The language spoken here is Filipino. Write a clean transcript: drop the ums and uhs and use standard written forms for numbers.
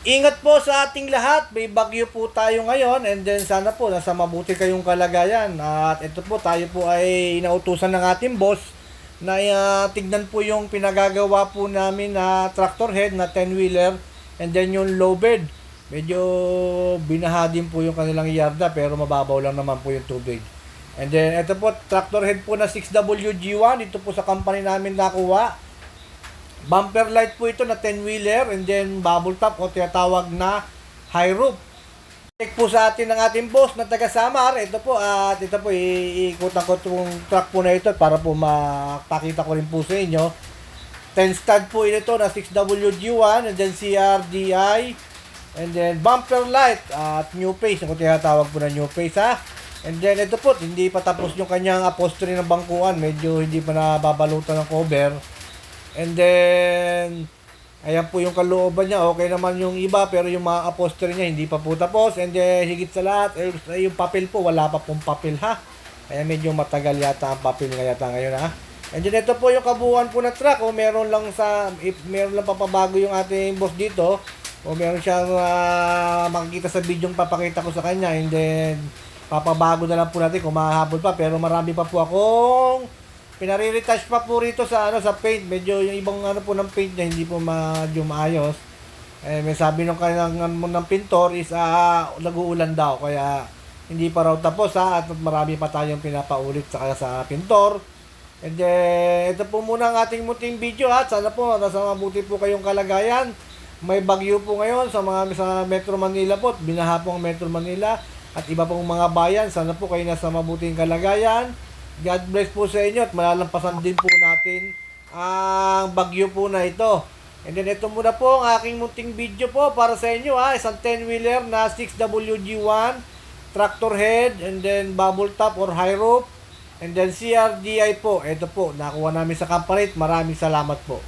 Ingat po sa ating lahat. May bagyo po tayo ngayon and then sana po nasa mabuti kayong kalagayan. At ito po tayo po ay inautusan ng ating boss na tignan po yung pinagagawa po namin na tractor head na 10-wheeler and then yung low bed. Medyo binaha din po yung kanilang yarda pero mababaw lang naman po yung tubig. And then ito po tractor head po na 6WG1. Ito po sa company namin nakuha. Bumper light po ito na 10-wheeler and then bubble top o tinatawag na high roof. Check po sa atin ng ating boss na taga Samar. Ito po at ito po iikutan ko itong truck po na ito para po mapakita ko rin po sa inyo. 10 stud po ito na 6WG1 and then CRDI and then bumper light at new face. Kung tinatawag po na new face ha. And then ito po hindi pa tapos yung kanyang upholstery ng bangkuan. Medyo hindi pa nababalutan ng cover. And then, ayan po yung kalooban niya. Okay naman yung iba, pero yung mga upholstery niya hindi pa po tapos. And then, higit sa lahat, yung papel po, wala pa pong papel ha. Kaya medyo matagal yata ang papel ngayon ha. And then, ito po yung kabuuan po na truck. O meron lang papabago yung ating boss dito. O meron siyang makikita sa video yung papakita ko sa kanya. And then, papabago na lang po natin kung mahahabol pa. Pero marami pa po akong pinare-retouch pa po rito sa paint. Medyo yung ibang po ng paint niya hindi po medyo maayos. May sabi nung kailangan ng pintor is nag-uulan daw kaya hindi pa raw tapos at marami pa tayong pinapaulit sa pintor. And then ito po muna ang ating munting video at sana po nasa mabuti po kayong kalagayan. May bagyo po ngayon sa Metro Manila po. Binaha po ang Metro Manila at iba pong mga bayan. Sana po kayo nasa mabuting kalagayan. God bless po sa inyo at malalampasan din po natin ang bagyo po na ito. And then ito muna po ang aking munting video po para sa inyo ha. Isang 10-wheeler na 6WG1 tractor head and then bubble top or high roof and then CRDI po. Ito po, nakuha namin sa company. Maraming salamat po.